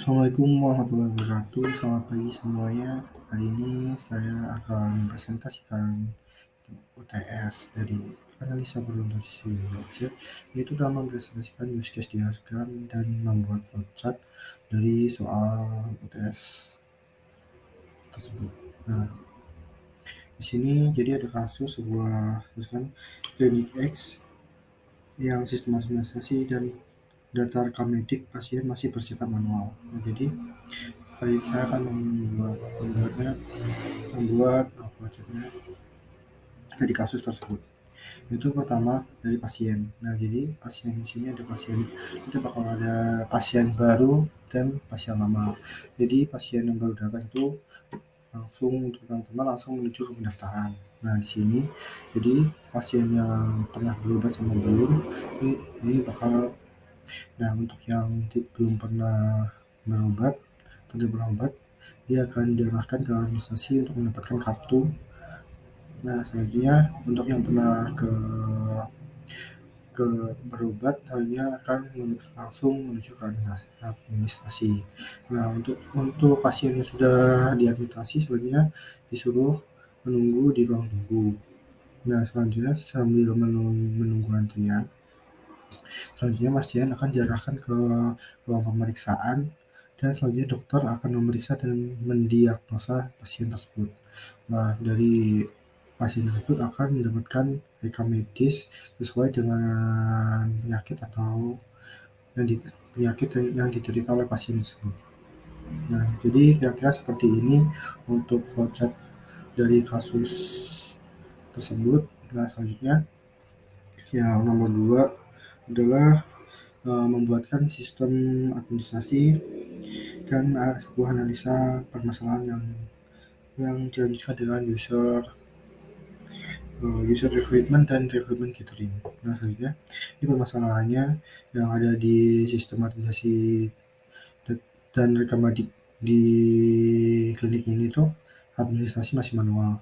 Assalamualaikum warahmatullahi wabarakatuh. Selamat pagi semuanya. Kali ini saya akan presentasikan UTS dari analisa berorientasi objek, yaitu dalam mempresentasikan use case diagram dan membuat flowchart dari soal UTS tersebut. Nah, di sini jadi ada kasus sebuah misalkan klinik X yang sistem administrasi dan data rekam medik pasien masih bersifat manual. Nah, jadi kali ini saya akan membuat flowchart-nya dari kasus tersebut. Itu pertama dari pasien. Nah, jadi pasien di sini ada pasien, kita bakal ada pasien baru dan pasien lama. Jadi pasien yang baru datang itu langsung untuk teman-teman langsung menuju ke pendaftaran. Nah, di sini jadi pasien yang pernah berobat sama belum ini bakal. Nah, untuk yang belum pernah berobat atau tidak berobat, dia akan diarahkan ke administrasi untuk mendapatkan kartu. Nah, selanjutnya untuk yang pernah ke berobat, hanya akan langsung menuju ke administrasi. Nah, untuk pasien yang sudah diadministrasi sebenarnya disuruh menunggu di ruang tunggu. Nah, selanjutnya sambil menunggu antrian, selanjutnya pasien akan diarahkan ke ruang pemeriksaan dan selanjutnya dokter akan memeriksa dan mendiagnosa pasien tersebut. Nah, dari pasien tersebut akan mendapatkan rekam medis sesuai dengan penyakit atau penyakit yang diderita oleh pasien tersebut. Nah, jadi kira-kira seperti ini untuk flowchart dari kasus tersebut. Nah, selanjutnya yang nomor 2 adalah membuatkan sistem administrasi dan sebuah analisa permasalahan yang dilanjutkan dengan user recruitment dan recruitment gathering. Nah, selanjutnya ini permasalahannya yang ada di sistem administrasi dan rekam medik di klinik ini tuh administrasi masih manual.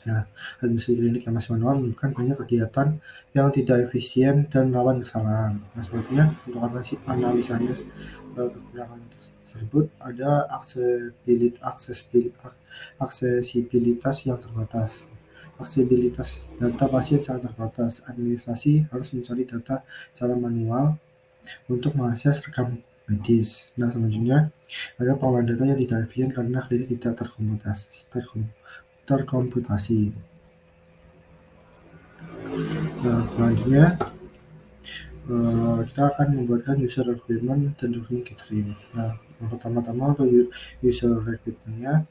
Nah, administrasi klinik yang masih manual menyebabkan banyak kegiatan yang tidak efisien dan rawan kesalahan. Nah, selanjutnya untuk analisanya kekurangan tersebut ada aksesibilitas yang terbatas. Aksesibilitas data pasien sangat terbatas. Administrasi harus mencari data secara manual untuk mengakses rekam medis. Nah, selanjutnya ada pengolahan data yang tidak efisien karena klinik tidak terkomputasi. Nah, selanjutnya kita akan membuatkan user recruitment dan recruitment gathering. Nah, yang pertama-tama untuk user recruitment-nya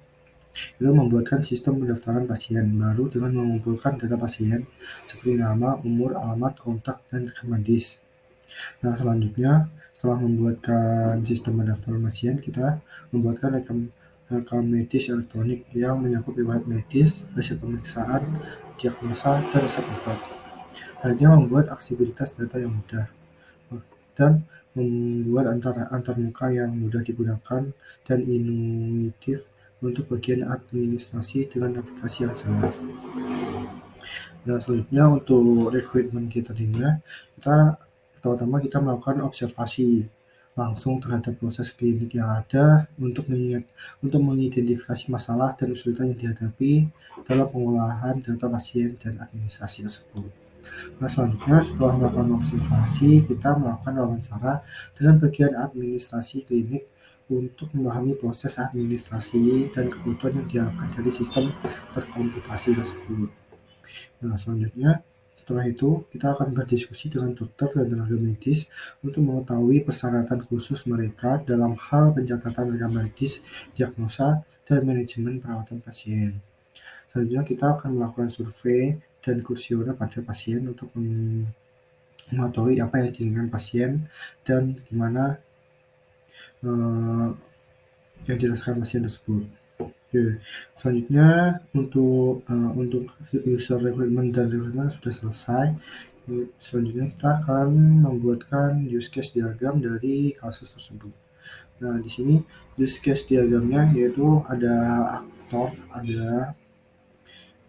itu membuatkan sistem pendaftaran pasien baru dengan mengumpulkan data pasien seperti nama, umur, alamat, kontak, dan rekam medis. Nah, selanjutnya setelah membuatkan sistem pendaftaran pasien, kita membuatkan rekam medis elektronik yang menyangkut riwayat medis, hasil pemeriksaan, diagnosa, dan resep obat. Selanjutnya membuat aksesibilitas data yang mudah dan membuat antarmuka yang mudah digunakan dan intuitif untuk bagian administrasi dengan navigasi yang jelas. Nah, selanjutnya untuk recruitment gathering-nya, pertama-tama kita melakukan observasi langsung terhadap proses klinik yang ada untuk mengidentifikasi masalah dan kesulitan yang dihadapi dalam pengolahan data pasien dan administrasi tersebut. Nah, selanjutnya setelah melakukan observasi, kita melakukan wawancara dengan bagian administrasi klinik untuk memahami proses administrasi dan kebutuhan yang diharapkan dari sistem terkomputasi tersebut. Nah, selanjutnya setelah itu kita akan berdiskusi dengan dokter dan tenaga medis untuk mengetahui persyaratan khusus mereka dalam hal pencatatan rekam medis, diagnosa, dan manajemen perawatan pasien. Selanjutnya kita akan melakukan survei dan kuesioner pada pasien untuk mengetahui apa yang diinginkan pasien dan gimana yang dirasakan pasien tersebut. Oke, selanjutnya untuk user recruitment dan recruitment sudah selesai. Selanjutnya kita akan membuatkan use case diagram dari kasus tersebut. Nah, di sini use case diagramnya yaitu ada aktor,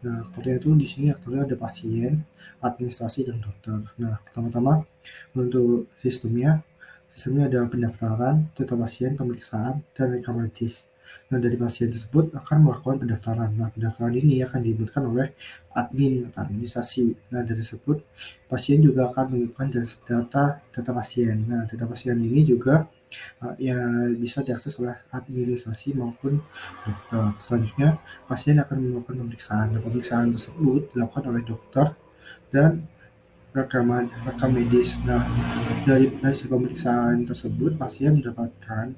aktornya itu di sini aktornya ada pasien, administrasi, dan dokter. Nah, pertama-tama untuk sistemnya Sistemnya ada pendaftaran, data pasien, pemeriksaan, dan rekam medis. Nah, dari pasien tersebut akan melakukan pendaftaran. Nah, pendaftaran ini akan diinputkan oleh admin atau administrasi. Nah, dari tersebut pasien juga akan menginputkan data pasien. Nah, data pasien ini juga ya bisa diakses oleh administrasi maupun dokter. Selanjutnya, pasien akan melakukan pemeriksaan. Nah, pemeriksaan tersebut dilakukan oleh dokter dan rekam medis. Nah, dari hasil pemeriksaan tersebut, pasien mendapatkan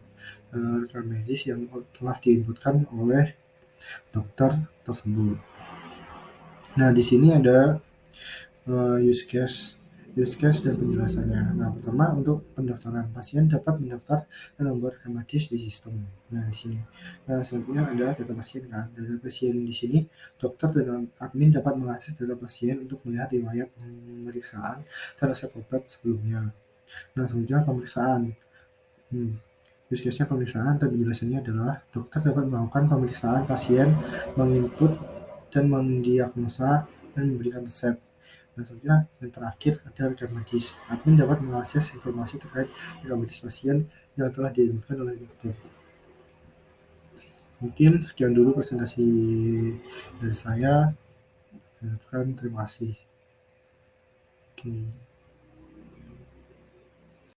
rekam medis yang telah diinputkan oleh dokter tersebut. Nah, di sini ada use case dan penjelasannya. Nah, pertama untuk pendaftaran, pasien dapat mendaftar dan membuat rekam medis di sistem. Nah, di sini. Nah, selanjutnya ada data pasien kan. Data pasien di sini, dokter dan admin dapat mengakses data pasien untuk melihat riwayat pemeriksaan dan resep obat sebelumnya. Nah, selanjutnya pemeriksaan. Hmm. Use case-nya pemeriksaan dan penjelasannya adalah dokter dapat melakukan pemeriksaan pasien, menginput dan mendiagnosa dan memberikan resep. Nah, selanjutnya yang terakhir ada rekam medis. Admin dapat mengakses informasi terkait rekam medis pasien yang telah diinputkan oleh dokter. Mungkin sekian dulu presentasi dari saya. Terima kasih. Oke.